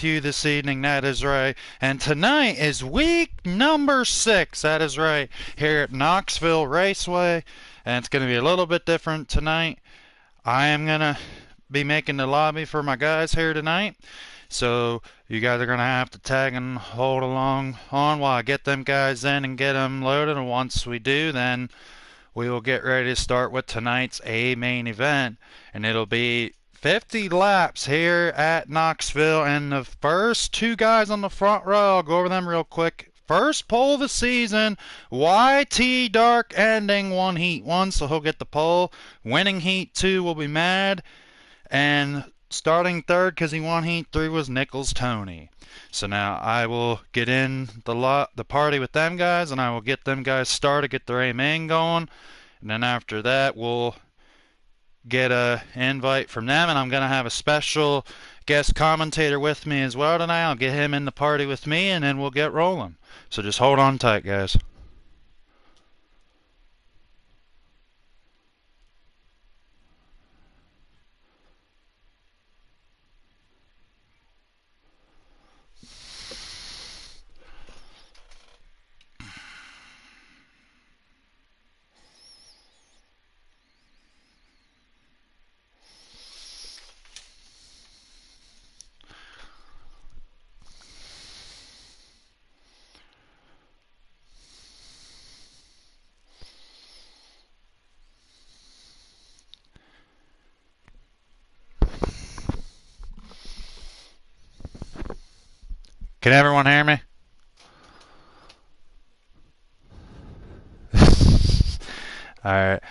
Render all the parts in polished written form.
You this evening, that is right. And tonight is week number 6, that is right, here at Knoxville Raceway. And it's going to be a little bit different tonight. I am going to be making the lobby for my guys here tonight. So you guys are going to have to tag and hold along on while I get them guys in and get them loaded. And once we do, then we will get ready to start with tonight's A main event. And it'll be 50 laps here at Knoxville, and the first two guys on the front row, I'll go over them real quick. First pole of the season, YT Dark Ending won Heat 1, so he'll get the pole. Winning Heat 2 will be Mad, and starting third because he won Heat 3 was Nichols Tony. So now I will get in the party with them guys, and I will get them guys started, get their A main going, and then after that we'll get a invite from them, and I'm going to have a special guest commentator with me as well tonight. I'll get him in the party with me, and then we'll get rolling. So just hold on tight, guys. Can everyone hear me? Alright.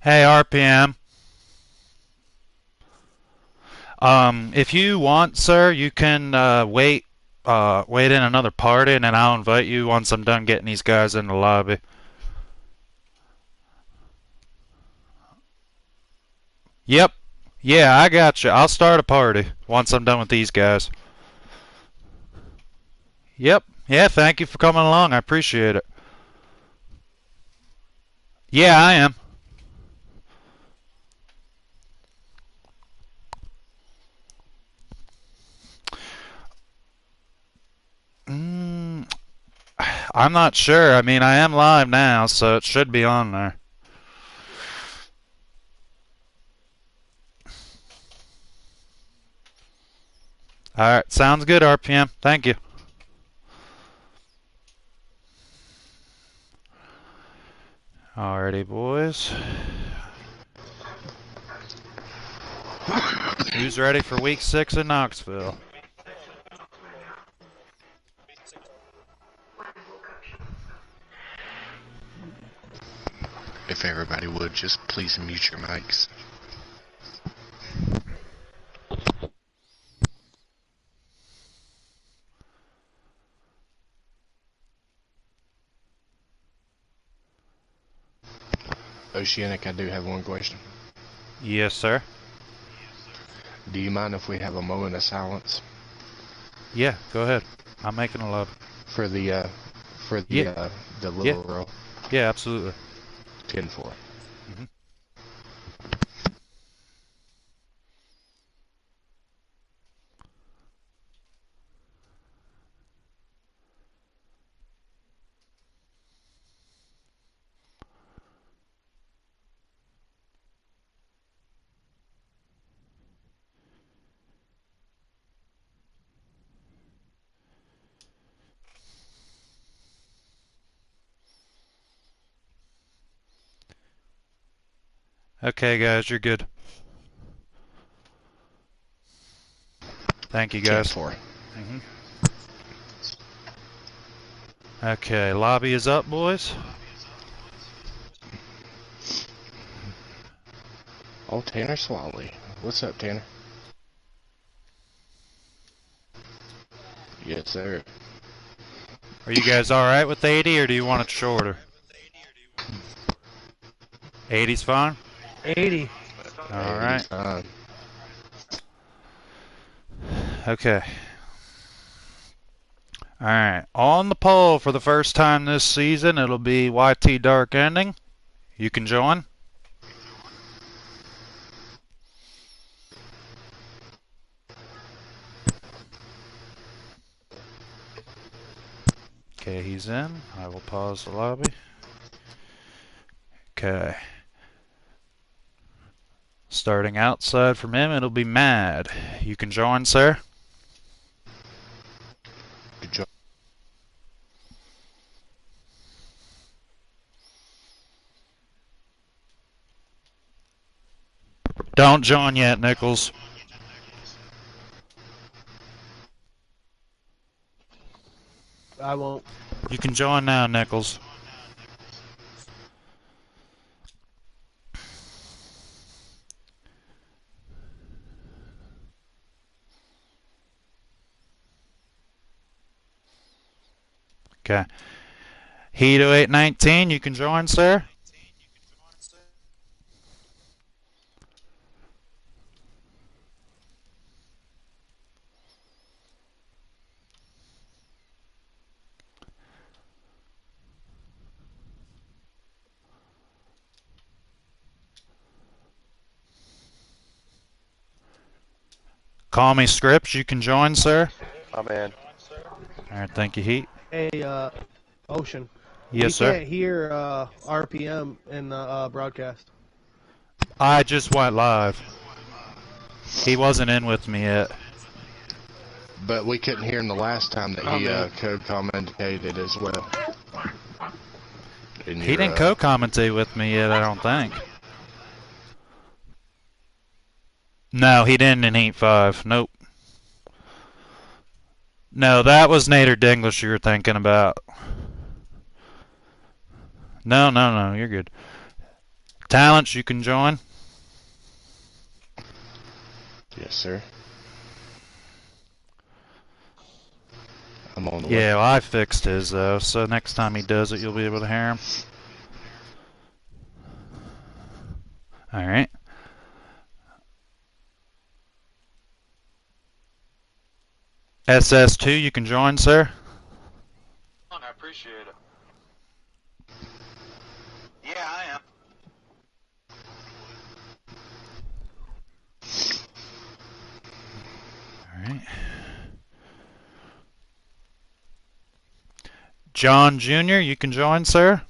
Hey, RPM. If you want, sir, you can wait in another party, and then I'll invite you once I'm done getting these guys in the lobby. Yep. Yeah, I got you. I'll start a party once I'm done with these guys. Yep. Yeah, thank you for coming along. I appreciate it. Yeah, I am. Mm, I'm not sure. I mean, I am live now, so it should be on there. Alright, sounds good, RPM. Thank you. Alrighty, boys. Who's ready for week 6 in Knoxville? If everybody would, just please mute your mics. Oceanic, I do have one question. Yes, sir. Do you mind if we have a moment of silence? Yeah, go ahead. I'm making a love. For the Yeah. little Yeah. girl? Yeah, absolutely. 10-4. Mm-hmm. Okay, guys, you're good. Thank you, guys. 10-4. Mm-hmm. Okay, lobby is up, boys. Oh, Tanner Swally. What's up, Tanner? Yes, sir. Are you guys alright with 80, or do you want it shorter? 80's fine? 80. Alright. Fine. Okay. Alright. On the poll for the first time this season, it'll be YT Dark Ending. You can join. Okay, he's in. I will pause the lobby. Okay. Starting outside from him, it'll be Mad. You can join, sir. Good job. Don't join yet, Nichols. I won't. You can join now, Nichols. Okay. Hedo 819, you can join, sir. Call me Scripps, you can join, sir. I'm in. Alright, thank you, Heat. Hey, Ocean. Yes, we sir. can't hear RPM in the broadcast. I just went live. He wasn't in with me yet. But we couldn't hear him the last time that he code commentated as well. He didn't co-commentate with me yet, I don't think. No, he didn't in Heat 5. Nope. No, that was Nader Dinglish you were thinking about. No, you're good. Talents, you can join. Yes, sir. I'm on the Yeah, way. well, I fixed his though, so next time he does it, you'll be able to hear him. Alright. SS2, you can join, sir. I appreciate it. Yeah, I am. Alright. John Jr., you can join, sir.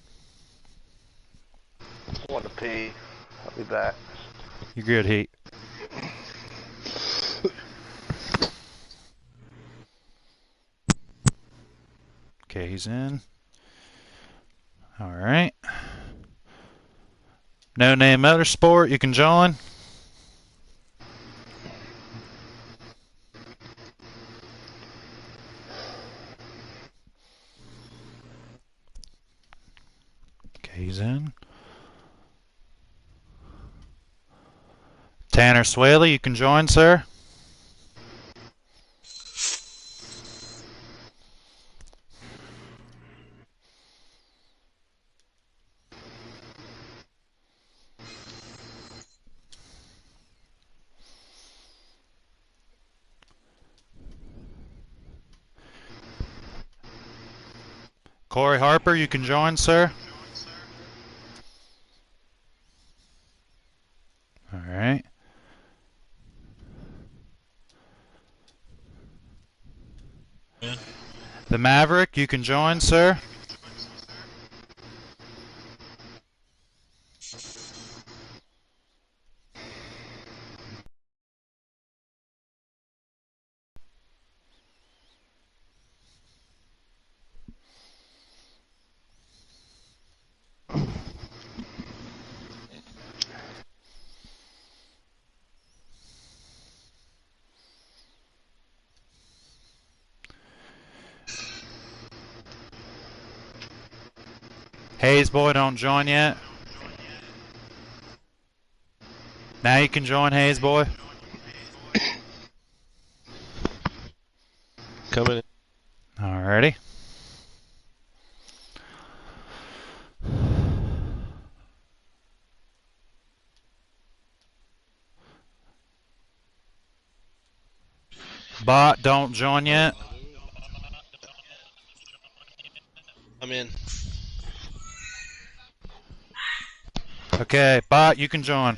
I want to pee. I'll be back. You're good, Heat. Okay, he's in. Alright. No Name Motorsport, you can join. Okay, he's in. Tanner Swaley, you can join, sir. Corey Harper, you can join, sir. Alright. The Maverick, you can join, sir. Hayes boy, don't join yet. Now you can join, Hayes boy. Coming in. Alrighty. Bot, don't join yet. I'm in. Okay, Bot, you can join.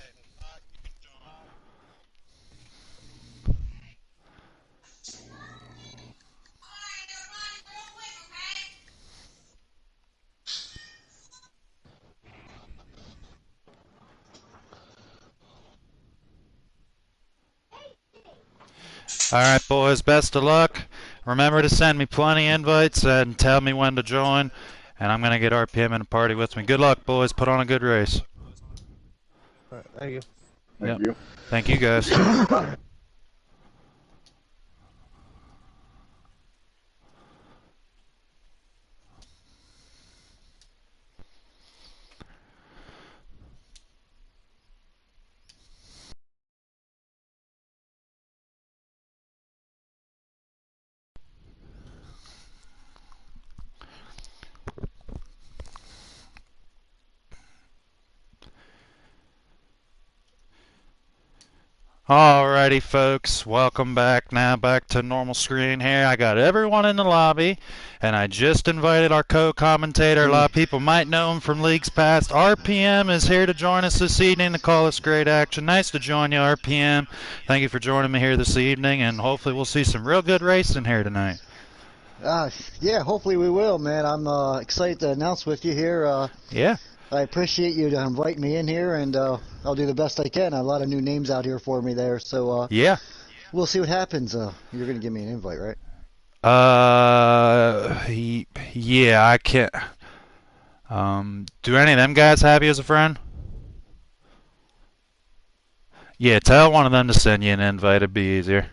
All right, boys, best of luck. Remember to send me plenty of invites and tell me when to join. And I'm going to get RPM in a party with me. Good luck, boys. Put on a good race. All right, thank you. Yep. Thank you, guys. Alrighty, folks, welcome back now, back to normal screen here. I got everyone in the lobby, and I just invited our co-commentator. A lot of people might know him from leagues past. RPM is here to join us this evening to call us great action. Nice to join you, RPM. Thank you for joining me here this evening, and hopefully we'll see some real good racing here tonight. Yeah, hopefully we will, man. I'm excited to announce with you here. Yeah. I appreciate you to invite me in here, and I'll do the best I can. A lot of new names out here for me there, so yeah, we'll see what happens. You're gonna give me an invite, right? Yeah, I can't. Do any of them guys have you as a friend? Yeah, tell one of them to send you an invite. It'd be easier.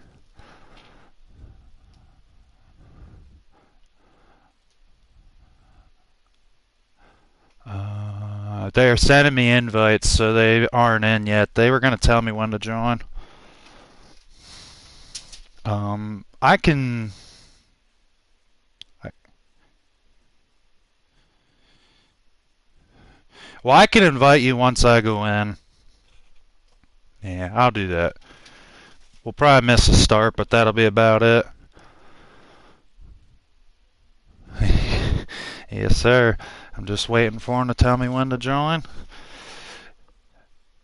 They're sending me invites, so they aren't in yet. They were going to tell me when to join. I can... Well, I can invite you once I go in. Yeah, I'll do that. We'll probably miss the start, but that'll be about it. Yes, sir. I'm just waiting for him to tell me when to join.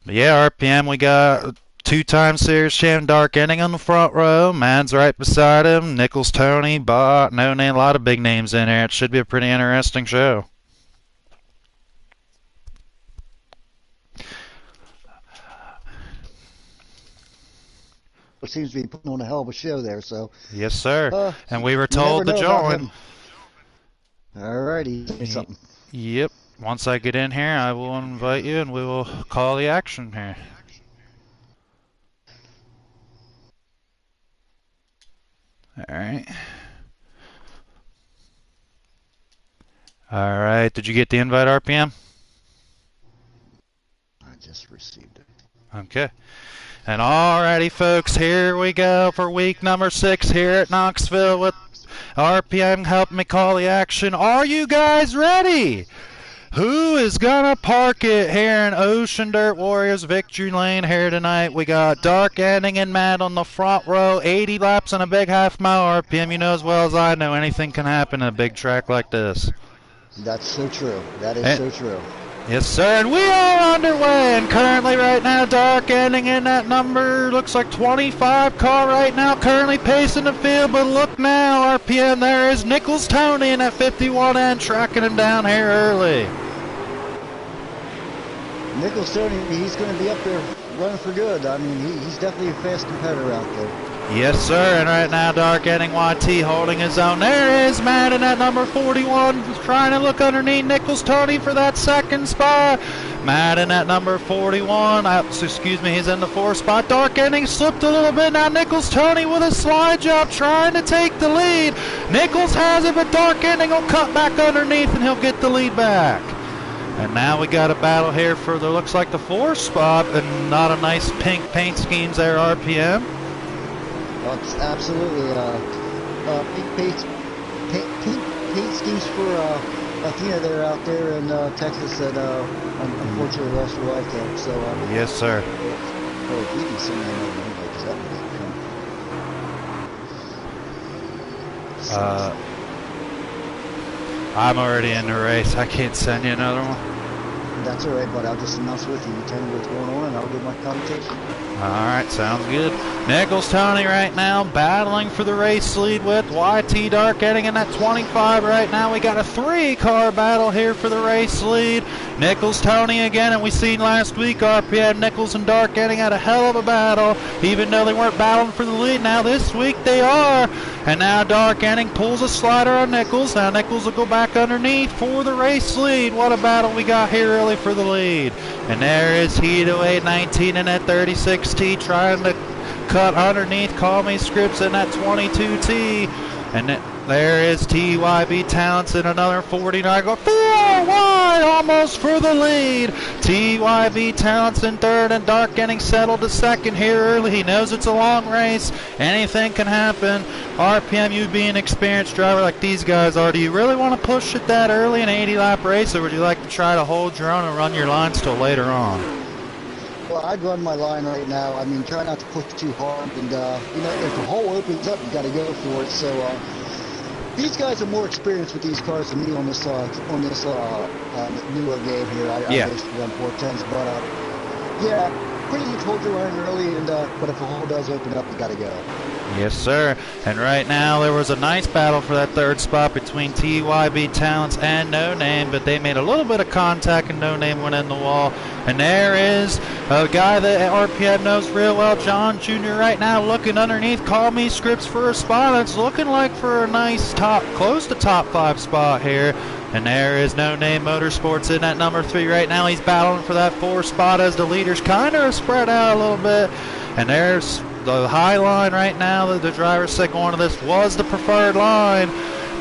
But yeah, RPM, we got two-time series champ Dark Ending on the front row. Man's right beside him. Nichols, Tony, Bot, no name, a lot of big names in here. It should be a pretty interesting show. It seems to be putting on a hell of a show there, so. Yes, sir. And we were told to join. Alrighty, something. Yep. Once I get in here, I will invite you and we will call the action here. Alright. Alright, did you get the invite, RPM? I just received it. Okay. And alrighty, folks, here we go for week number 6 here at Knoxville with RPM helping me call the action. Are you guys ready? Who is gonna park it here in Ocean Dirt Warriors Victory Lane here tonight? We got Dark Ending and Matt on the front row, 80 laps and a big half-mile. RPM, you know as well as I know, anything can happen in a big track like this. That's so true. That is so true. Yes, sir, and we are underway, and currently right now, Dark Ending in that number, looks like 25 car right now, currently pacing the field, but look now, RPM, there is Nichols Tony in that 51 and tracking him down here early. Nichols Tony, he's going to be up there running for good. I mean, he's definitely a fast competitor out there. Yes, sir, and right now, Dark Ending YT holding his own. There is Matt in that number 41, trying to look underneath Nichols Tony for that second spot. Matt in that number 41, excuse me, he's in the 4th spot. Dark Ending slipped a little bit. Now Nichols Tony with a slide job trying to take the lead. Nichols has it, but Dark Ending will cut back underneath and he'll get the lead back. And now we got a battle here for the, looks like the 4th spot, and not a nice pink paint schemes there, RPM. Absolutely. Pink paint schemes for Athena there out there in Texas that unfortunately lost her life there. So, yes, sir. Oh, he can send that over anyway, because that was I'm already in the race. I can't send you another one. That's all right, but I'll just announce with you. You tell me what's going on, and I'll give my commentation. Alright, sounds good. Nichols Tony right now battling for the race lead with YT Dark heading in at 25 right now. We got a 3-car battle here for the race lead. Nichols Tony again, and we seen last week RPM Nichols and Dark getting at a hell of a battle, even though they weren't battling for the lead. Now this week they are. And now Dark Ending pulls a slider on Nichols. Now Nichols will go back underneath for the race lead. What a battle we got here early for the lead. And there is Hito 819 in that 36T trying to cut underneath. Call Me Scripts in that 22T. And there is TYB Talents in another 49. Go 4 wide almost for the lead. TYB Talents in third, and Dark getting settled to second here early. He knows it's a long race. Anything can happen. RPM, you being an experienced driver like these guys are, do you really want to push it that early in an 80-lap race, or would you like to try to hold your own and run your lines till later on? Well, I'd run my line right now. I mean, try not to push too hard, and you know, if the hole opens up, you got to go for it. So these guys are more experienced with these cars than me on this newer game here. I raced run 410s, but yeah, pretty much hold your line early, and but if the hole does open up, you got to go. Yes, sir. And right now there was a nice battle for that third spot between TYB Talents and No Name, but they made a little bit of contact and No Name went in the wall. And there is a guy that RPM knows real well, John Jr. right now looking underneath. Call Me Scripts for a spot. It's looking like for a nice close to top 5 spot here. And there is No Name Motorsports in at number 3 right now. He's battling for that 4 spot as the leaders kind of spread out a little bit. And there's the high line right now that the driver said going to this was the preferred line,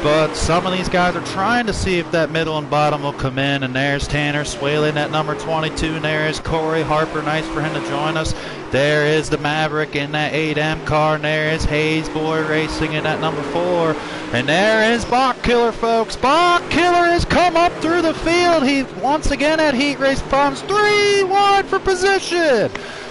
but some of these guys are trying to see if that middle and bottom will come in. And there's Tanner Swaley at number 22, and there is Corey Harper. Nice for him to join us. There is the Maverick in that 8M car, and there is Hayes Boy Racing in at number 4. And there is Bach Killer, folks. Bach Killer has come up through the field. He once again had heat race problems. 3 wide for position.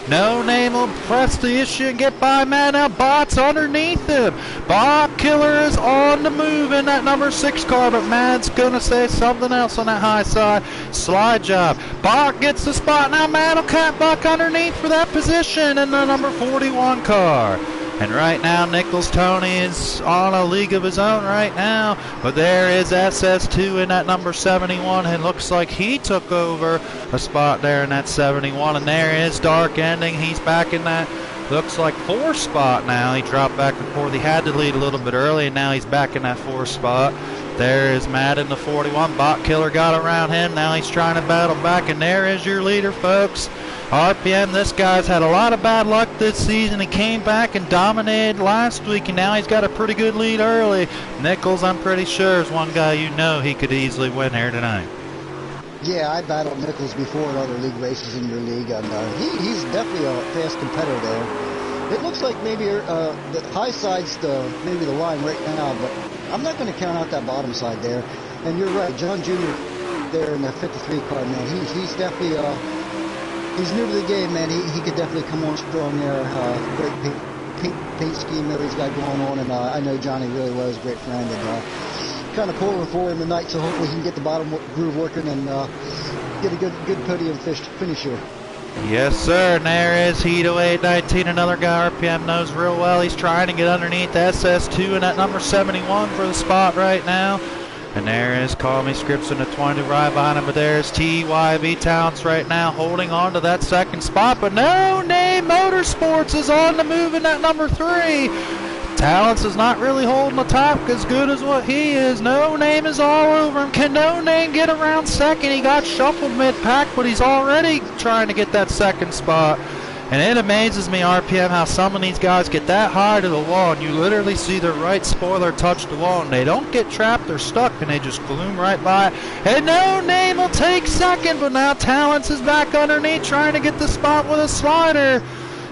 No Name will press the issue and get by man. Now Bot's underneath him. Bot Killer is on the move in that number 6 car, but Mad's gonna say something else on that high side. Slide job. Bot gets the spot. Now Mad will cat Buck underneath for that position in the number 41 car. And right now Nichols Tony is on a league of his own right now. But there is SS2 in that number 71. And looks like he took over a spot there in that 71. And there is Dark Ending. He's back in that, looks like 4 spot now. He dropped back and forth. He had to lead a little bit early, and now he's back in that 4 spot. There is Matt in the 41. Bot Killer got around him. Now he's trying to battle back. And there is your leader, folks. RPM, this guy's had a lot of bad luck this season. He came back and dominated last week, and now he's got a pretty good lead early. Nichols, I'm pretty sure, is one guy you know he could easily win here tonight. Yeah, I battled Nichols before in other league races in your league, and he's definitely a fast competitor there. It looks like maybe the high side's maybe the line right now, but I'm not going to count out that bottom side there. And you're right, John Jr. there in the 53 car, man, he's definitely... he's new to the game, man. He could definitely come on strong there. Great paint scheme that he's got going on, and I know Johnny really well. He's a great friend, and kind of pulling for him tonight, so hopefully he can get the bottom groove working and get a good podium finish here. Yes, sir. And there is Hito 819, another guy RPM knows real well. He's trying to get underneath SS2 and at number 71 for the spot right now. And there is Call Me Scripts in the 20 right behind him, but there's TYB Talents right now holding on to that 2nd spot, but No Name Motorsports is on the move in that number 3. Talents is not really holding the top as good as what he is. No Name is all over him. Can No Name get around 2nd? He got shuffled mid-pack, but he's already trying to get that 2nd spot. And it amazes me, RPM, how some of these guys get that high to the wall, and you literally see their right spoiler touch the wall, and they don't get trapped or stuck, and they just gloom right by. And No Name will take 2nd, but now Talents is back underneath trying to get the spot with a slider.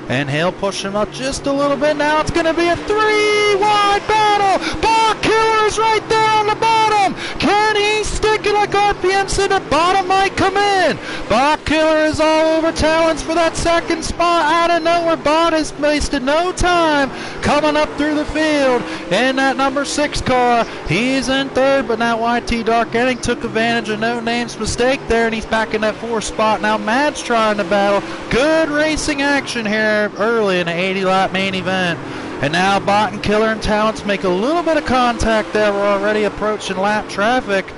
And he'll push him up just a little bit. Now it's going to be a 3-wide battle. Bach Killer's right there on the bottom. Can he stick it looking like RPM's in the bottom might come in. Bot Killer is all over Talons for that second spot. Out of nowhere, Bot has wasted no time coming up through the field in that number 6 car. He's in third, but now YT Dark Ending took advantage of No Name's mistake there, and he's back in that 4th spot. Now Mad's trying to battle. Good racing action here early in the 80-lap main event. And now Bot and Killer and Talents make a little bit of contact there. We're already approaching lap traffic.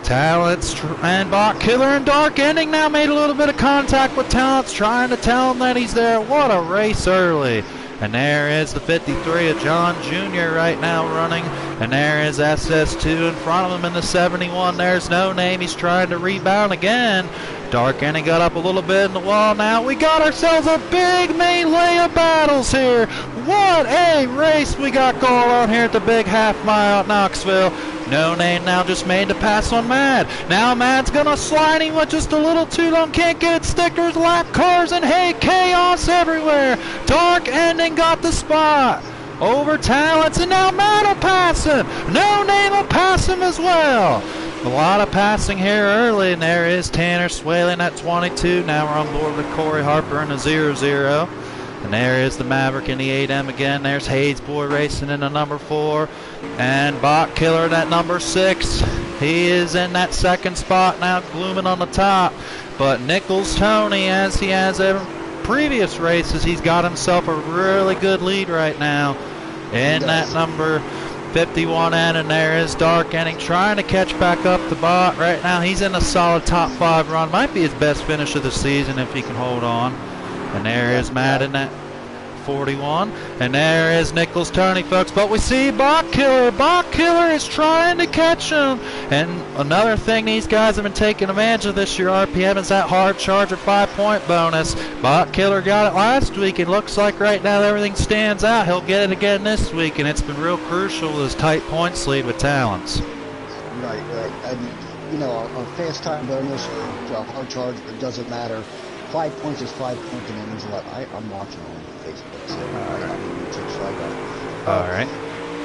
Talents and Bot Killer and Dark Ending now made a little bit of contact with Talents, trying to tell him that he's there. What a race early. And there is the 53 of John Jr. right now running. And there is SS2 in front of him in the 71. There's No Name. He's trying to rebound again. Dark Ending got up a little bit in the wall now. We got ourselves a big melee of battles here. What a race we got going on here at the big half mile at Knoxville. No Name now just made the pass on Mad. Now Mad's gonna slide him with just a little too long. Can't get it. Stickers, lap cars, and hey, chaos everywhere. Dark Ending got the spot over Talents, and now Mad will pass him. No Name will pass him as well. A lot of passing here early, and there is Tanner Swaley at 22. Now we're on board with Corey Harper in the 00. And there is the Maverick in the 8M again. There's Hayes Boy racing in the number 4. And Bot Killer at number 6. He is in that 2nd spot now, glooming on the top. But Nichols Tony, as he has in previous races, he's got himself a really good lead right now in that number 51N. And there is Dark Ending trying to catch back up to Bot right now. He's in a solid top 5 run. Might be his best finish of the season if he can hold on. And there is Matt in that 41. And there is Nichols Tony, folks. But we see Bot Killer. Bot Killer is trying to catch him. And another thing these guys have been taking advantage of this year, RPM, is that hard charger 5-point bonus. Bot Killer got it last week. It looks like right now everything stands out. He'll get it again this week. And it's been real crucial, his tight points lead with Talents. Right. And, you know, a fast time bonus or a hard charge, it doesn't matter. 5 points is 5 points, and it means a lot. I'm watching on Facebook, so All right.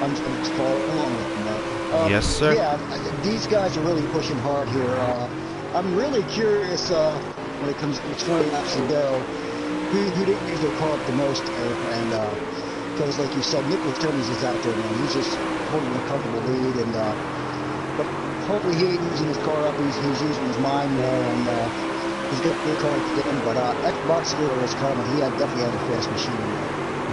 I'm just going to follow along with them. Yes, sir. Yeah, these guys are really pushing hard here. I'm really curious when it comes to 20 laps to go, who didn't use their car up the most there, and because, like you said, Nicholas Tony's is out there, man. He's just holding a comfortable lead, and but hopefully he ain't using his car up. He's using his mind more, and he's got a good car to get him, but Xbox Scooter is coming. He definitely has a fast machine.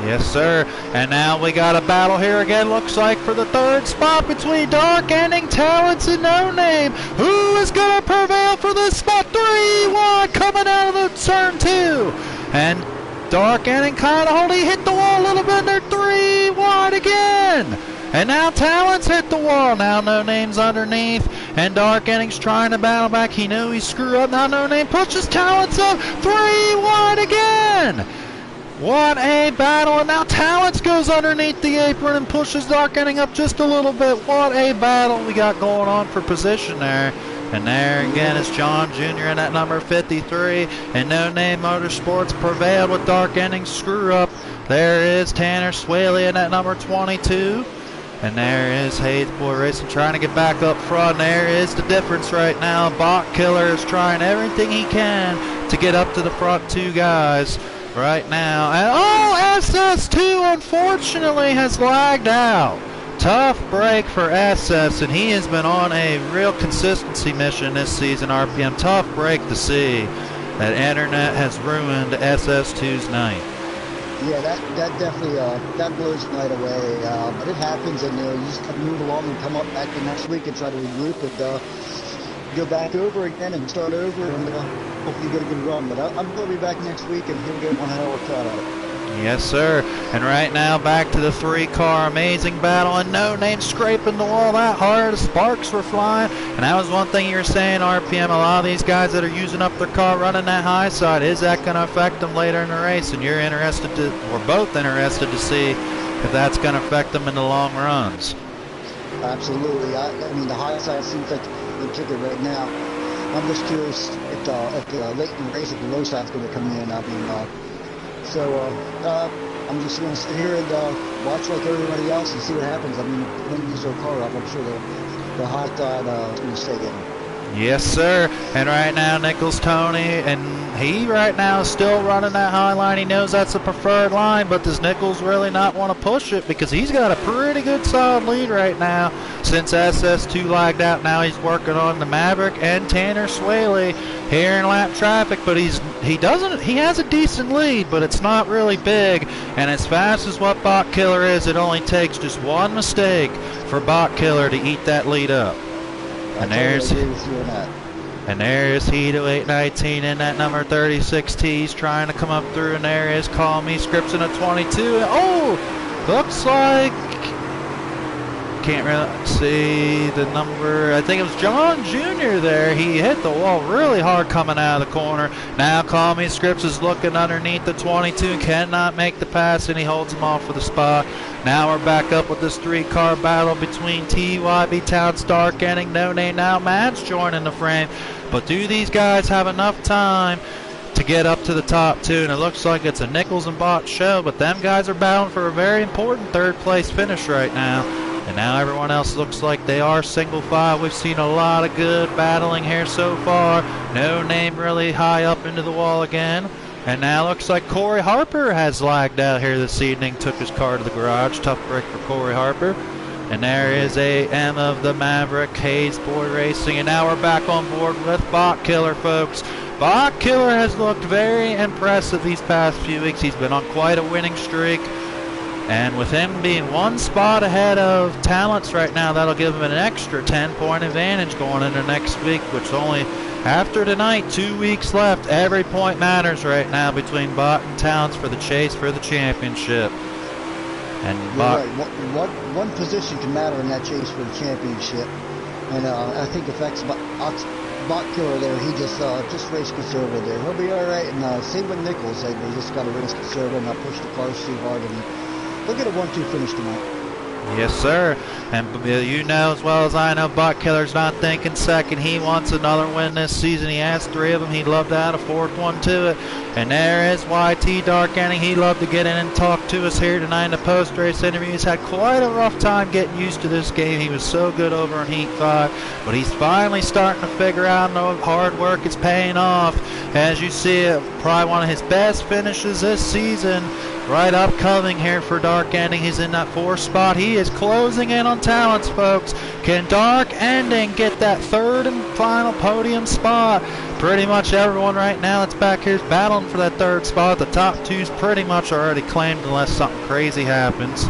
Yes, sir. And now we got a battle here again, looks like, for the 3rd spot between Dark Ending, Talents, and No Name. Who is going to prevail for this spot? 3 wide coming out of the turn 2. And Dark Ending kind of holding, hit the wall a little bit, and they're 3 wide again. And now Talents hit the wall. Now No Name's underneath. And Dark Ending's trying to battle back. He knew he screwed up. Now No Name pushes Talents up. 3 wide again. What a battle. And now Talents goes underneath the apron and pushes Dark Ending up just a little bit. What a battle we got going on for position there. And there again is John Jr. in that number 53. And No Name Motorsports prevailed with Dark Ending's screw up. There is Tanner Swaley in that number 22. And there is Hayes Boy Racing trying to get back up front. There is the difference right now. Bot Killer is trying everything he can to get up to the front 2 guys right now. And SS2 unfortunately has lagged out. Tough break for SS, and he has been on a real consistency mission this season, RPM. Tough break to see. That internet has ruined SS2's night. Yeah, that definitely that blows the night away. But it happens, and you just have to move along and come up back the next week and try to regroup and go back over again and start over, and hopefully get a good run. But I'm going to be back next week, and he'll get one hell of a cut at it. Yes, sir. And right now, back to the 3-car amazing battle, and No Name scraping the wall that hard. Sparks were flying, and that was one thing you were saying, RPM. A lot of these guys that are using up their car running that high side, is that going to affect them later in the race? And you're interested to, we're both interested to see if that's going to affect them in the long runs. Absolutely. I mean, the high side seems like the ticket right now. I'm just curious if the late in the race, if the low side's going to come in. I mean, I'm just going to sit here and watch like everybody else and see what happens. I mean, when they use their car up, I'm sure the high side is going to stay getting. Yes, sir. And right now, Nichols Tony, and he right now is still running that high line. He knows that's the preferred line, but does Nichols really not want to push it? Because he's got a pretty good solid lead right now. Since SS2 lagged out, now he's working on the Maverick and Tanner Swaley here in lap traffic. But he has a decent lead, but it's not really big. And as fast as what Bot Killer is, it only takes just one mistake for Bot Killer to eat that lead up. And there's Hito 819 in that number 36T. He's trying to come up through, and there is Call Me Scripts in a 22. Oh, looks like, can't really see the number. I think it was John Jr. there. He hit the wall really hard coming out of the corner. Now Call Me Scripts is looking underneath the 22, cannot make the pass, and he holds him off for the spot. Now we're back up with this three-car battle between TYB, Towns, Dark Ending, No Name. Now Matt's joining the frame. But do these guys have enough time to get up to the top two? And it looks like it's a Nichols and Bot show, but them guys are battling for a very important third-place finish right now. And now everyone else looks like they are single file. We've seen a lot of good battling here so far. No Name really high up into the wall again. And now looks like Corey Harper has lagged out here this evening. Took his car to the garage. Tough break for Corey Harper. And there is AM of the Maverick, Hayes Boy Racing. And now we're back on board with Bot Killer, folks. Bot Killer has looked very impressive these past few weeks. He's been on quite a winning streak. And with him being one spot ahead of Talents right now, that'll give him an extra 10-point advantage going into next week, which only after tonight, 2 weeks left. Every point matters right now between Bot and Talents for the chase for the championship. And Bot, right. One position can matter in that chase for the championship. And I think affects Bot Killer there. He just raced conservative there. He'll be all right. And same with Nichols. They just got to race conservative and not push the cars too hard. And they'll get a 1-2 finish tonight. yes, sir. And you know as well as I know, Bot Killer's not thinking second. He wants another win this season. He has 3 of them. He'd love to add a 4th one to it. And there is YT Dark Ending. He'd love to get in and talk to us here tonight in the post-race interview. He's had quite a rough time getting used to this game. He was so good over in Heat 5. But he's finally starting to figure out the hard work is paying off. As you see it, probably one of his best finishes this season. Right upcoming here for Dark Ending. He's in that 4th spot. He is closing in on Talents, folks. Can Dark Ending get that 3rd and final podium spot? Pretty much everyone right now that's back here is battling for that 3rd spot. The top 2's pretty much already claimed unless something crazy happens.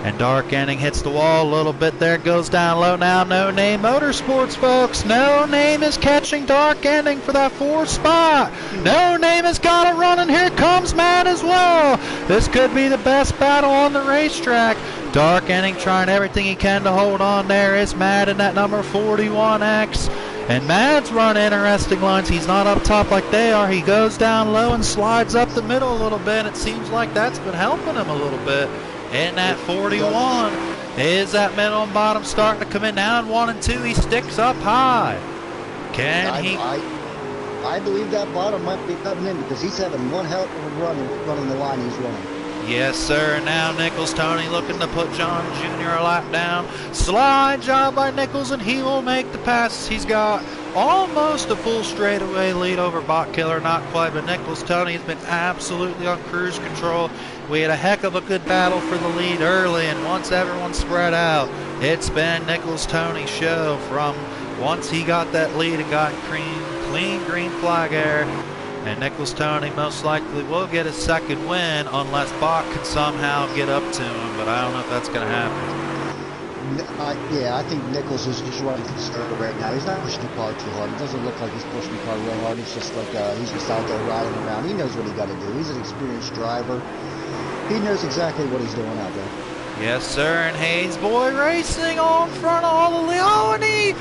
And Dark Ending hits the wall a little bit there, goes down low now. No Name Motorsports, folks. No Name is catching Dark Ending for that 4th spot. No Name has got it running. Here comes Matt as well. This could be the best battle on the racetrack. Dark Ending trying everything he can to hold on. There is Matt in that number 41X. And Matt's run interesting lines. He's not up top like they are. He goes down low and slides up the middle a little bit. It seems like that's been helping him a little bit. In that 41 is that middle and bottom starting to come in now in 1 and 2. He sticks up high. Can he? I believe that bottom might be coming in because he's having one hell of a run running the line he's running. Yes, sir. Now Nichols Tony looking to put John Jr. a lap down. Slide job by Nichols, and he will make the passes. He's got almost a full straightaway lead over Bot Killer. Not quite, but Nichols Tony has been absolutely on cruise control. We had a heck of a good battle for the lead early, and once everyone spread out, it's been Nichols Tony's show from once he got that lead and got clean green flag air. And Nichols Tony most likely will get his 2nd win unless Bot can somehow get up to him, but I don't know if that's going to happen. Yeah, I think Nichols is just running conservative right now. He's not pushing the car too hard. It doesn't look like he's pushing the car real hard. It's just like he's just out there riding around. He knows what he got to do. He's an experienced driver. He knows exactly what he's doing out there. Yes, sir. And Hayes Boy Racing on front of all the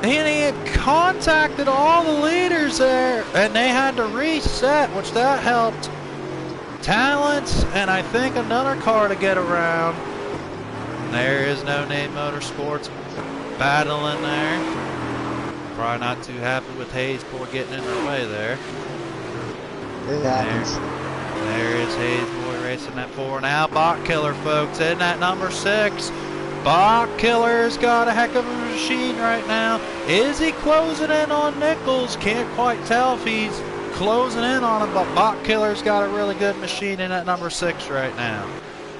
and he had contacted all the leaders there, and they had to reset, which that helped Talents and I think another car to get around. And there is No Name Motorsports battling there. Probably not too happy with Hayes Boy getting in their way there. It happens. There is Hayes Boy racing that 4. Now Bot Killer, folks, in that number 6. Bach Killer's got a heck of a machine right now. Is he closing in on Nichols? Can't quite tell if he's closing in on him, but Bach Killer's got a really good machine in at number 6 right now.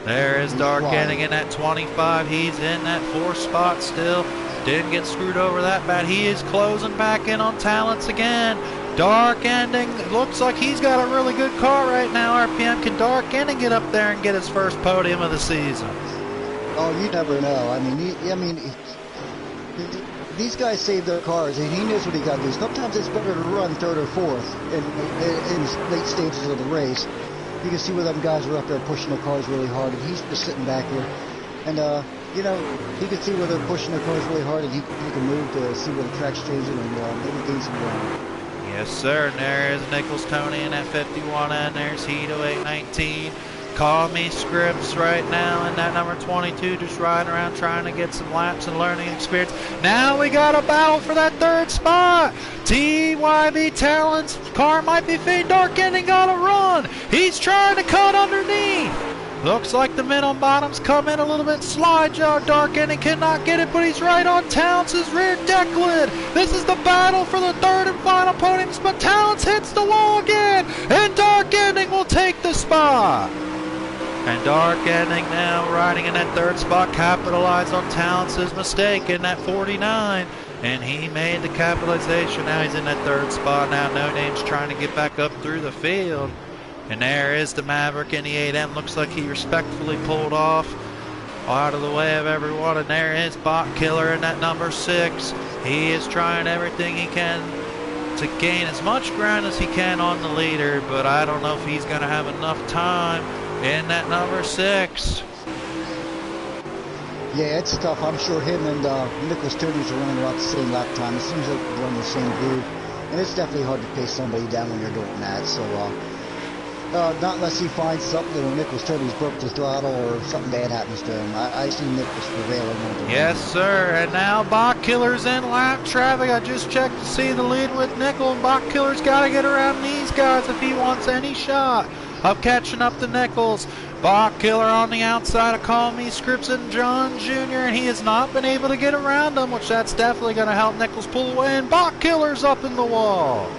There is Dark Ending in at 25. He's in that 4th spot still. Didn't get screwed over that bad. He is closing back in on Talents again. Dark Ending looks like he's got a really good car right now. RPM, can Dark Ending get up there and get his first podium of the season? Oh, you never know. I mean, these guys save their cars, and he knows what he got to do. Sometimes it's better to run 3rd or 4th in late stages of the race. You can see where them guys are up there pushing their cars really hard, and he's just sitting back here. And, you know, he can see where they're pushing their cars really hard, and he can move to see where the track's changing and maybe gain some ground. Yes, sir. And there is Nichols Tony in at 51, and there's Hito 819. Call me Scripps right now in that number 22, just riding around trying to get some laps and learning experience. Now we got a battle for that 3rd spot. TYB Talent's car might be fading. Dark Ending got a run. He's trying to cut underneath. Looks like the middle bottoms come in a little bit slide job. Dark Ending cannot get it, but he's right on Talents' rear deck lid. This is the battle for the 3rd and final podium spot. Talents hits the wall again, and Dark Ending will take the spot. And Dark Ending now riding in that 3rd spot, capitalized on Talents' mistake in that 49. And he made the capitalization. Now he's in that 3rd spot. Now No Name's trying to get back up through the field. And there is the Maverick in the 8M. Looks like he respectfully pulled off out of the way of everyone. And there is Bach Killer in that number 6. He is trying everything he can to gain as much ground as he can on the leader, but I don't know if he's going to have enough time in that number 6. Yeah, it's tough. I'm sure him and Nicholas Tony's are running about the same lap time. It seems like they're running the same groove. And it's definitely hard to pace somebody down when you're doing that. So, not unless he finds something or Nicholas Tony's broke the throttle or something bad happens to him. I see Nicholas prevailing. Yes, sir. And now Bach Killer's in lap traffic. I just checked to see the lead with Nickel. And Bach Killer's got to get around these guys if he wants any shot of catching up to Nichols. Bach Killer on the outside of Call Me Scripps and John Jr. And he has not been able to get around them, which that's definitely going to help Nichols pull away. And Bach Killer's up in the wall.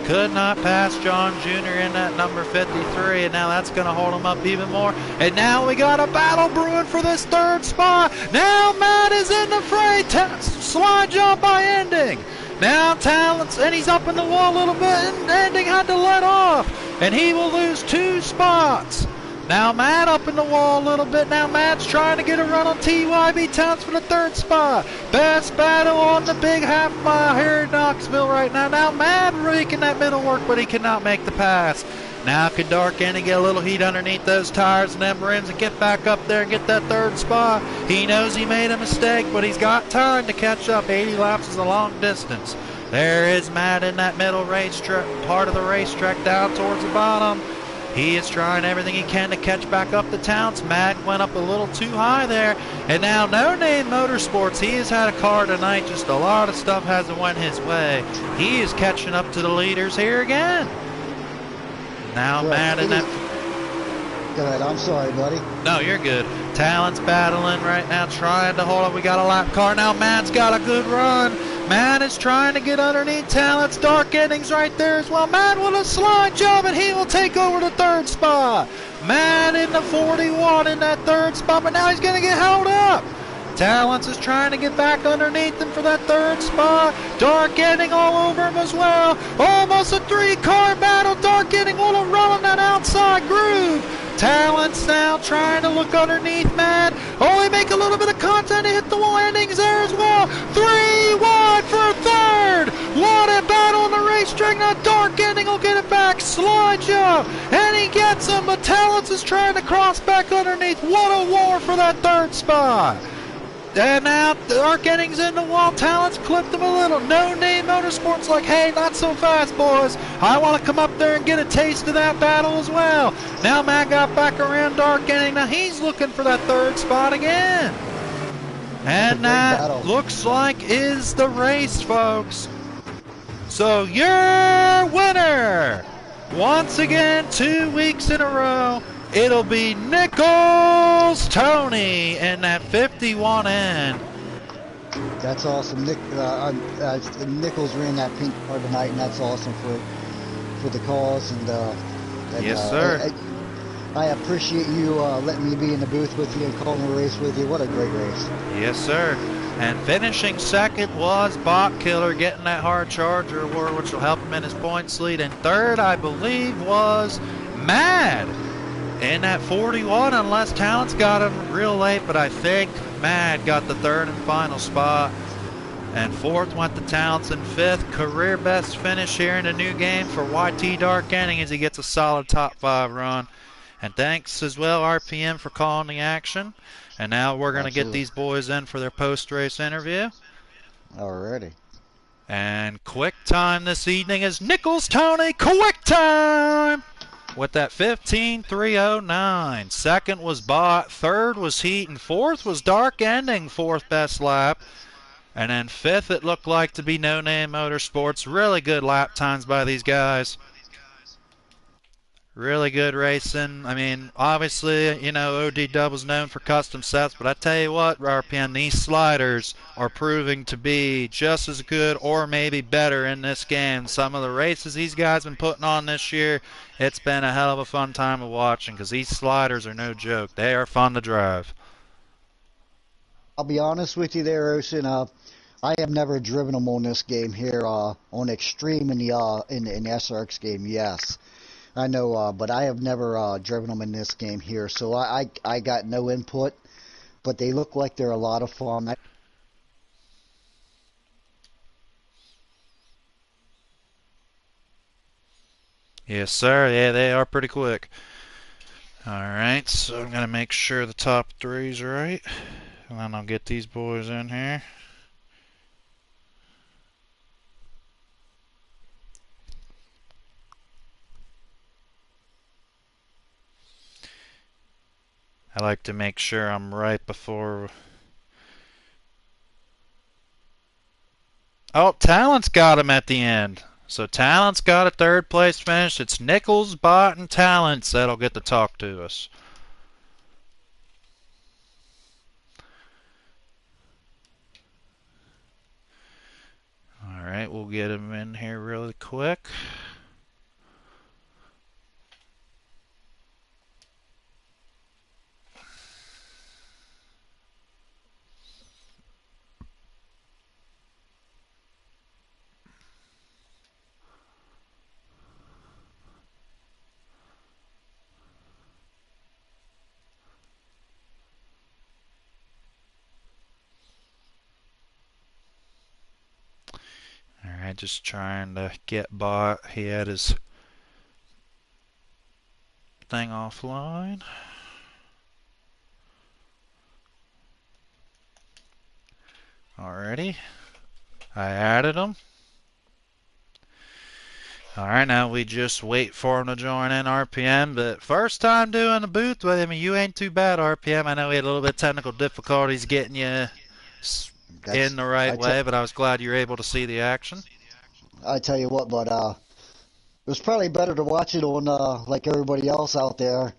Could not pass John Jr. in that number 53, and now that's going to hold him up even more. And now we got a battle brewing for this 3rd spot. Now Matt is in the fray. Slide job by Ending. Now Talents, and he's up in the wall a little bit, and Ending had to let off, and he will lose 2 spots. Now Matt up in the wall a little bit. Now Matt's trying to get a run on TYB Talents for the 3rd spot. Best battle on the big half mile here in Knoxville right now. Now Matt making that middle work, but he cannot make the pass. Now can Dark Ending get a little heat underneath those tires and them rims and get back up there and get that 3rd spot. He knows he made a mistake, but he's got time to catch up. 80 laps is a long distance. There is Matt in that middle racetrack, part of the racetrack down towards the bottom. He is trying everything he can to catch back up to Talents. Matt went up a little too high there. And now No Name Motorsports, he has had a car tonight. Just a lot of stuff hasn't went his way. He is catching up to the leaders here again. Now Matt in that... Go ahead, I'm sorry, buddy. No, you're good. Talents battling right now, trying to hold up. We got a lap car now. Matt's got a good run. Matt is trying to get underneath Talents. Dark Ending's right there as well. Matt with a slide job, and he will take over the 3rd spot. Matt in the 41 in that 3rd spot, but now he's going to get held up. Talents is trying to get back underneath him for that 3rd spot. Dark Ending all over him as well. Almost a 3-car battle. Dark Ending will run on that outside groove. Talents now trying to look underneath Matt. Only make a little bit of contact to hit the wall. Ending's there as well. 3 wide for 3rd. What a battle on the racetrack. Now Dark Ending will get it back. Slide jump. And he gets him. But Talents is trying to cross back underneath. What a war for that 3rd spot. And now Dark Ending's in the wall. Talents clipped him a little. No Name Motorsports like, hey, not so fast, boys. I want to come up there and get a taste of that battle as well. Now Matt got back around Dark Ending. Now he's looking for that 3rd spot again. And that looks like is the race, folks. So your winner, once again, 2 weeks in a row, it'll be Nichols Tony in that 51N. That's awesome. Nichols ran that pink car tonight, and that's awesome for the cause. And yes, sir. I appreciate you letting me be in the booth with you and calling the race with you. What a great race. Yes, sir. And finishing second was Bot Killer, getting that hard charger award, which will help him in his points lead. And third, I believe, was Mad in that 41, unless Talents got him real late, but I think Mad got the third and final spot. And fourth went to Talents, and fifth, career best finish here in the new game for YT Dark Ending as he gets a solid top 5 run. And thanks as well, RPM, for calling the action. And now we're going to get these boys in for their post-race interview. Alrighty. And quick time this evening is Nichols Tony, quick time! With that 15.309. Second was Bot, third was Heat, and fourth was Dark Ending, fourth best lap. And then fifth, it looked like to be No Name Motorsports. Really good lap times by these guys. Really good racing. I mean, obviously, you know, ODW is known for custom sets, but I tell you what, RPM, these sliders are proving to be just as good or maybe better in this game. Some of the races these guys been putting on this year, it's been a hell of a fun time of watching because these sliders are no joke. They are fun to drive. I'll be honest with you there, Ocean. I have never driven them on this game here on Extreme in the SRX game. Yes, I know, but I have never driven them in this game here, so I got no input. But they look like they're a lot of fun. Yes, sir. Yeah, they are pretty quick. All right, so I'm gonna make sure the top three's right, and then I'll get these boys in here. I like to make sure I'm right before. Oh, Talent's got him at the end. So Talent's got a third place finish. It's Nichols, Bot, and Talents that'll get to talk to us. All right, we'll get him in here really quick. Alright, just trying to get Bot. He had his thing offline. Alrighty. I added him. Alright, now we just wait for him to join in, RPM. But first time doing a booth with him, you ain't too bad, RPM. I know we had a little bit of technical difficulties getting you in the right way, but I was glad you were able to see the action. I tell you what, but it was probably better to watch it on like everybody else out there,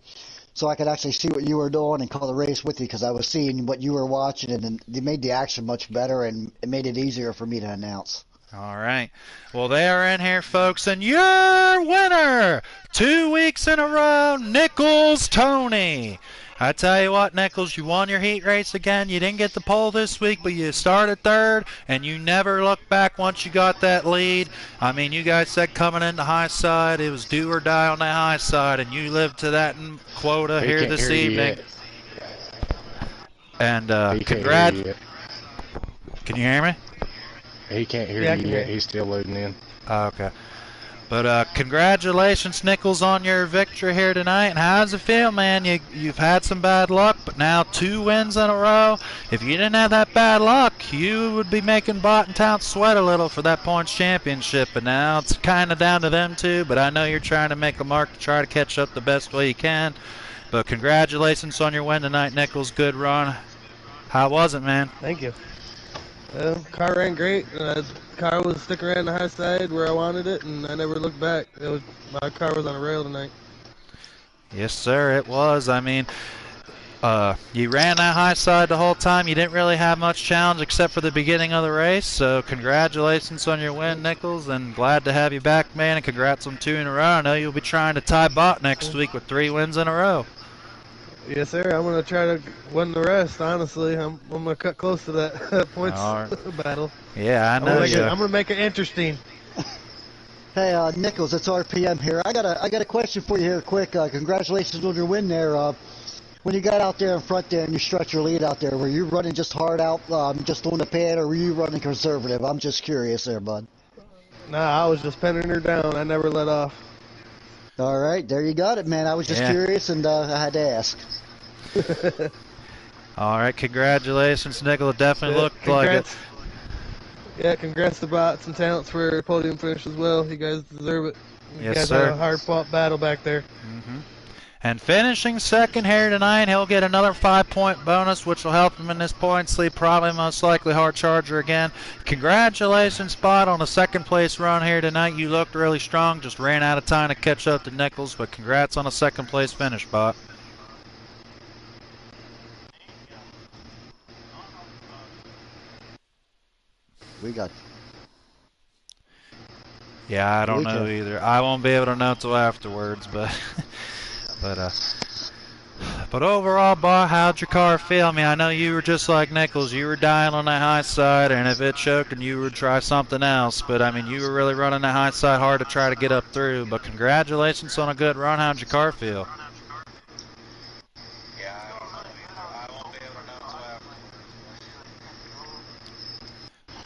so I could actually see what you were doing and call the race with you, because I was seeing what you were watching, and they made the action much better, and it made it easier for me to announce. All right. Well, they are in here, folks, and your winner, 2 weeks in a row, Nichols Tony. I tell you what, Nichols, you won your heat race again. You didn't get the pole this week, but you started third, and you never looked back once you got that lead. I mean, you guys said coming in the high side, it was do or die on that high side, and you lived to that quota here this evening. And congrats. Can you hear me? He can't hear you yet. He's still loading in. Okay. But congratulations, Nichols, on your victory here tonight. And how does it feel, man? You've had some bad luck, but now 2 wins in a row. If you didn't have that bad luck, you would be making Bot and Town sweat a little for that points championship. But now it's kind of down to them two. But I know you're trying to make a mark to try to catch up the best way you can. But congratulations on your win tonight, Nichols. Good run. How was it, man? Thank you. Car ran great. Car was sticking around the high side where I wanted it, and I never looked back. My car was on a rail tonight. Yes, sir, it was. I mean, you ran that high side the whole time. You didn't really have much challenge except for the beginning of the race. So congratulations on your win, Nichols, and glad to have you back, man. And congrats on 2 in a row. I know you'll be trying to tie Bot next week with 3 wins in a row. Yes, sir. I'm gonna try to win the rest. Honestly, I'm gonna cut close to that points battle. Yeah, I know. I'm gonna make it interesting. Hey, Nichols, it's RPM here. I got a question for you here, quick. Congratulations on your win there. When you got out there in front there and you stretched your lead out there, were you running just hard out, just on the pad, or were you running conservative? I'm just curious there, bud. Nah, I was just penning her down. I never let off. All right, there you got it, man. I was just curious, and I had to ask. All right, congratulations, Nichols. It definitely looked like it. Yeah, congrats to Bots and Talents for a podium finish as well. You guys deserve it. You guys sir. had a hard-fought battle back there. And finishing second here tonight, he'll get another 5-point bonus, which will help him in his points lead. Probably most likely hard charger again. Congratulations, Spot, on the second place run here tonight. You looked really strong. Just ran out of time to catch up to Nichols, but congrats on a second place finish, Spot. We got. Yeah, I don't know either. I won't be able to know until afterwards, but but overall, Bob, how'd your car feel? I mean, I know you were just like Nichols. You were dying on that high side, and if it choked, and you would try something else. But I mean, you were really running that high side hard to try to get up through. But congratulations on a good run. How'd your car feel?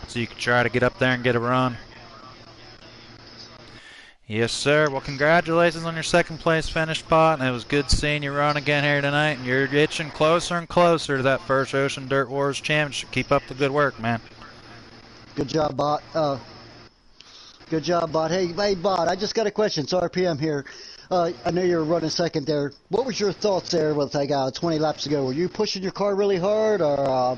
So you could try to get up there and get a run. Yes, sir. Well, congratulations on your second place finish, Spot, and it was good seeing you run again here tonight, and you're itching closer and closer to that first Ocean Dirt Wars championship. Keep up the good work, man. Good job, Bot. Good job, Bot. Hey, Bot, I just got a question. It's RPM here. I know you were running second there. What was your thoughts there with like 20 laps ago? Were you pushing your car really hard, or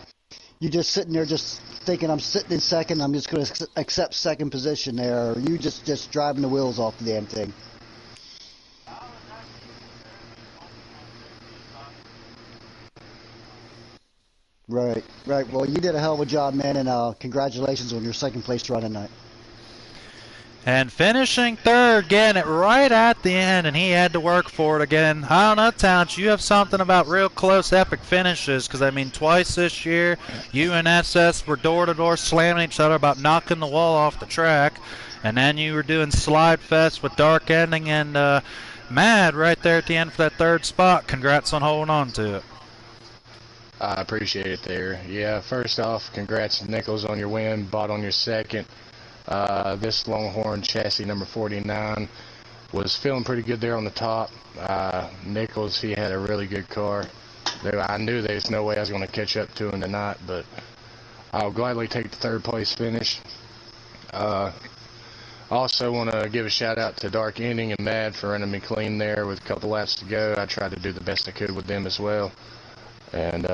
you just sitting there just thinking, I'm sitting in second, I'm just going to accept second position there, or you just driving the wheels off the damn thing? Right. Well, you did a hell of a job, man, and congratulations on your second place run tonight. And finishing third, getting it right at the end, and he had to work for it again. I don't know, Towns, you have something about real close epic finishes, because, I mean, twice this year, you and SS were door-to-door slamming each other about knocking the wall off the track, and then you were doing Slide Fest with Dark Ending and Mad right there at the end for that third spot. Congrats on holding on to it. I appreciate it there. Yeah, first off, congrats to Nichols on your win, Bot on your second. This Longhorn chassis number 49 was feeling pretty good there on the top. Nichols, he had a really good car. I knew there's no way I was going to catch up to him tonight, but I'll gladly take the third place finish. Also want to give a shout out to Dark Ending and Mad for running me clean there with a couple laps to go. I tried to do the best I could with them as well. And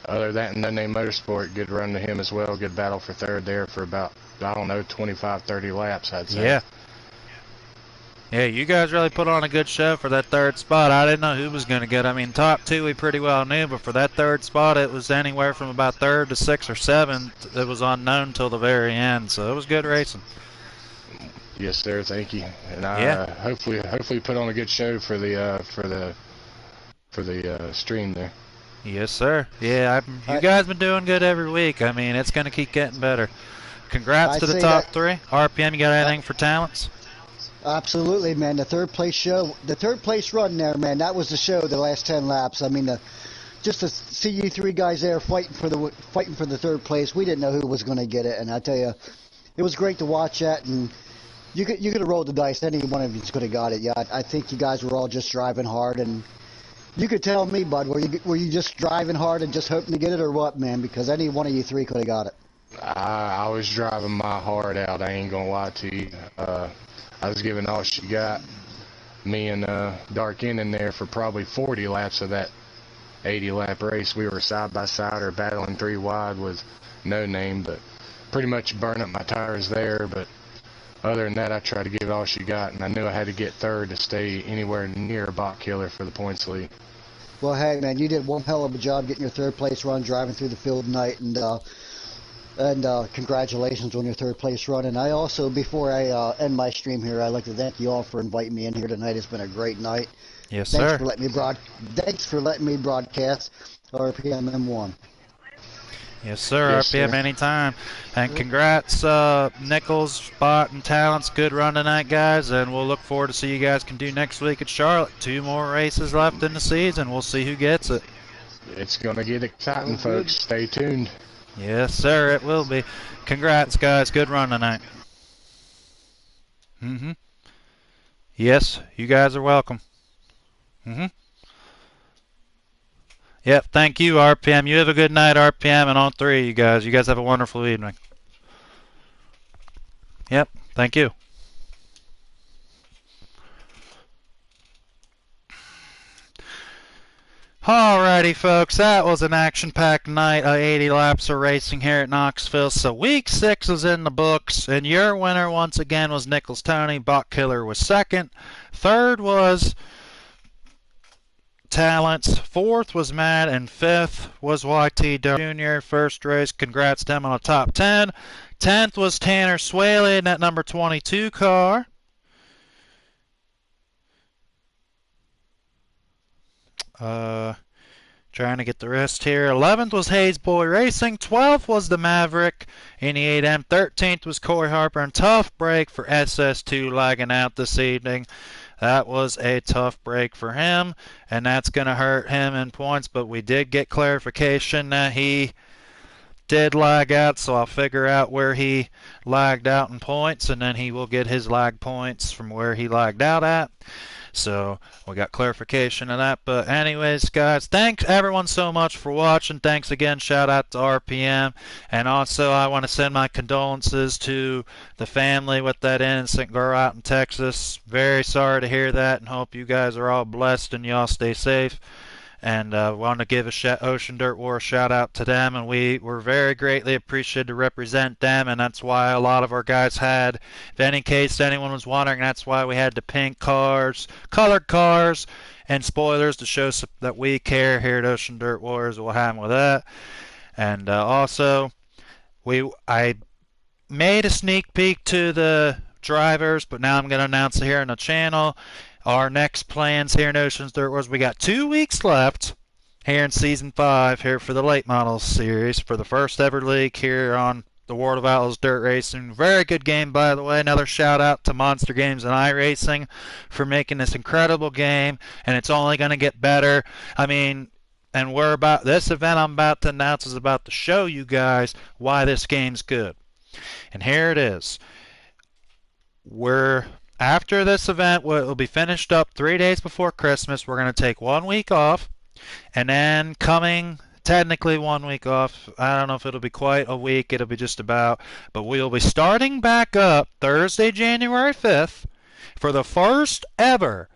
other than that, No Name Motorsport, good run to him as well. Good battle for third there for about, I don't know, 25, 30 laps, I'd say. Yeah, you guys really put on a good show for that third spot. I didn't know who was going to get. I mean, top two we pretty well knew, but for that third spot, it was anywhere from about third to 6th or 7th. It was unknown till the very end, so it was good racing. Yes, sir. Thank you. And I hopefully put on a good show for the stream there. Yes, sir. Yeah, you guys been doing good every week. I mean, it's going to keep getting better. Congrats to the top three. RPM, you got anything for Talents? Absolutely, man. The third place run there, man. That was the show. The last 10 laps. I mean, just to see you three guys there fighting for the third place. We didn't know who was going to get it, and I tell you, it was great to watch that. And you could have rolled the dice. Any one of you could have got it. Yeah, I think you guys were all just driving hard, and you could tell me, bud. Were you just driving hard and just hoping to get it, or what, man? Because any one of you three could have got it. I was driving my heart out. I ain't gonna lie to you. I was giving all she got. Me and Dark Ending there for probably 40 laps of that 80-lap race. We were side by side or battling 3 wide with No Name, but pretty much burning up my tires there. But other than that, I tried to give it all she got, and I knew I had to get third to stay anywhere near a bot killer for the points lead. Well, hey, man, you did one hell of a job getting your third place run, driving through the field tonight, and congratulations on your third place run. And I also, before I end my stream here, I'd like to thank you all for inviting me in here tonight. It's been a great night. Yes, Thanks sir. Thanks for letting me broadcast RPM M1. Yes, sir. Yes, RPM sir. anytime. And congrats, Nichols, Bot, and Talents. Good run tonight, guys. And we'll look forward to see you guys can do next week at Charlotte. 2 more races left in the season. We'll see who gets it. It's going to get exciting, folks. Stay tuned. Yes, sir. It will be. Congrats, guys. Good run tonight. Yes, you guys are welcome. Yep, thank you, RPM. You have a good night, RPM, and all three of you guys. You guys have a wonderful evening. Yep, thank you. Alrighty, folks, that was an action-packed night of 80 laps of racing here at Knoxville. So week 6 is in the books, and your winner once again was Nichols Tony. Bot Killer was second. Third was Talents. Fourth was Matt, and fifth was YT Jr. First race, congrats to him on the top 10. 10th was Tanner Swaley in that number 22 car. Trying to get the rest here. 11th was Hayes Boy Racing. 12th was the Maverick in the 8M. 13th was Corey Harper. And tough break for SS2 lagging out this evening. That was a tough break for him, and that's going to hurt him in points. But we did get clarification that he did lag out, so I'll figure out where he lagged out in points, and then he will get his lag points from where he lagged out at. So we got clarification of that. But anyways, guys, thanks everyone so much for watching. Thanks again. Shout out to RPM. And also I want to send my condolences to the family with that innocent girl out in Texas. Very sorry to hear that, and hope you guys are all blessed and y'all stay safe. And want to give Ocean Dirt War a shout out to them, and we were very greatly appreciated to represent them, and that's why a lot of our guys had, if in case anyone was wondering, that's why we had the pink cars, colored cars, and spoilers to show that we care here at Ocean Dirt Wars. We'll have with that. And also, I made a sneak peek to the drivers, but now I'm going to announce it here on the channel. Our next plans here in Ocean's Dirt Wars, we got 2 weeks left here in Season 5 here for the Late Models series for the first ever league here on the World of Outlaws Dirt Racing. Very good game, by the way. Another shout out to Monster Games and iRacing for making this incredible game, and it's only going to get better. I mean, and this event I'm about to announce is about to show you guys why this game's good. And here it is. After this event, will be finished up 3 days before Christmas. We're going to take 1 week off, and then technically 1 week off. I don't know if it'll be quite a week. It'll be just about, but we'll be starting back up Thursday, January 5th for the first ever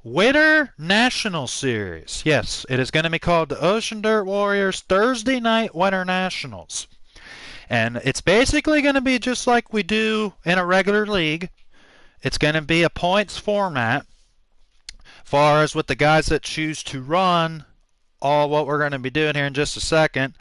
Winter National Series. Yes, it is going to be called the Ocean Dirt Warriors Thursday Night Winter Nationals. And it's basically going to be just like we do in a regular league. It's going to be a points format, far as with the guys that choose to run all what we're going to be doing here in just a second.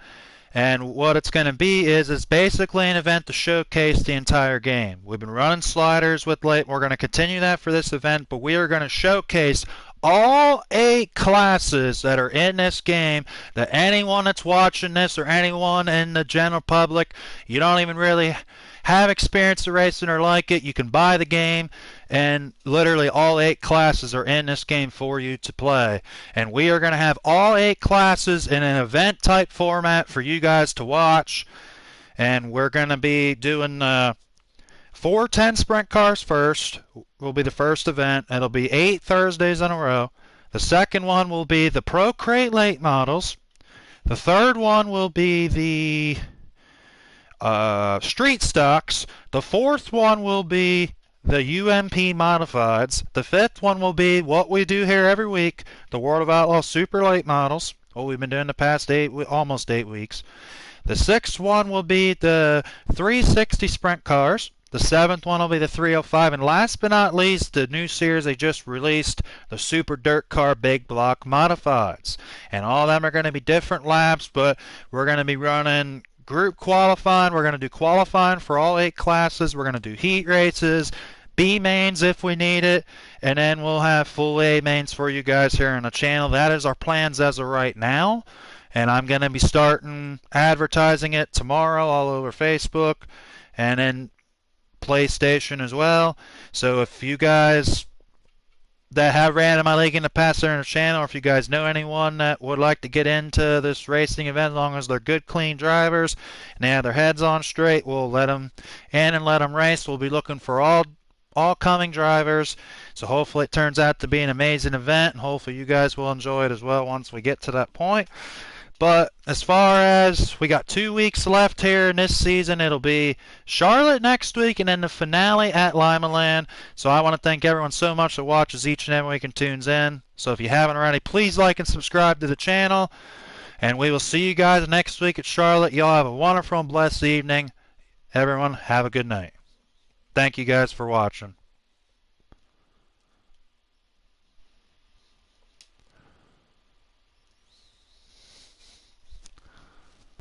And what it's going to be is it's basically an event to showcase the entire game. We've been running sliders with late. We're going to continue that for this event, but we are going to showcase all 8 classes that are in this game, that anyone that's watching this or anyone in the general public, you don't even really have experience of racing or like it, you can buy the game, and literally all 8 classes are in this game for you to play. And we are going to have all 8 classes in an event type format for you guys to watch. And we're going to be doing 4 10 sprint cars first. Will be the first event. It'll be 8 Thursdays in a row. The second one will be the Pro Crate Late Models. The third one will be the Street Stocks. The fourth one will be the UMP Modifieds. The fifth one will be what we do here every week, the World of Outlaws Super Late Models, what we've been doing the past almost 8 weeks. The sixth one will be the 360 Sprint Cars. The 7th one will be the 305. And last but not least, the new series they just released, the Super Dirt Car Big Block Modifieds. And all of them are going to be different laps, but we're going to be running group qualifying. We're going to do qualifying for all 8 classes. We're going to do heat races, B mains if we need it, and then we'll have full A mains for you guys here on the channel. That is our plans as of right now. And I'm going to be starting advertising it tomorrow all over Facebook and then PlayStation as well. So if you guys that have ran in my league in the past are on the channel, or if you guys know anyone that would like to get into this racing event, as long as they're good, clean drivers and they have their heads on straight, we'll let them in and let them race. We'll be looking for all coming drivers. So hopefully it turns out to be an amazing event, and hopefully you guys will enjoy it as well once we get to that point. But as far as we got 2 weeks left here in this season, it'll be Charlotte next week and then the finale at Lima Land. So I want to thank everyone so much that watches each and every week and tunes in. So if you haven't already, please like and subscribe to the channel. And we will see you guys next week at Charlotte. Y'all have a wonderful and blessed evening. Everyone, have a good night. Thank you guys for watching.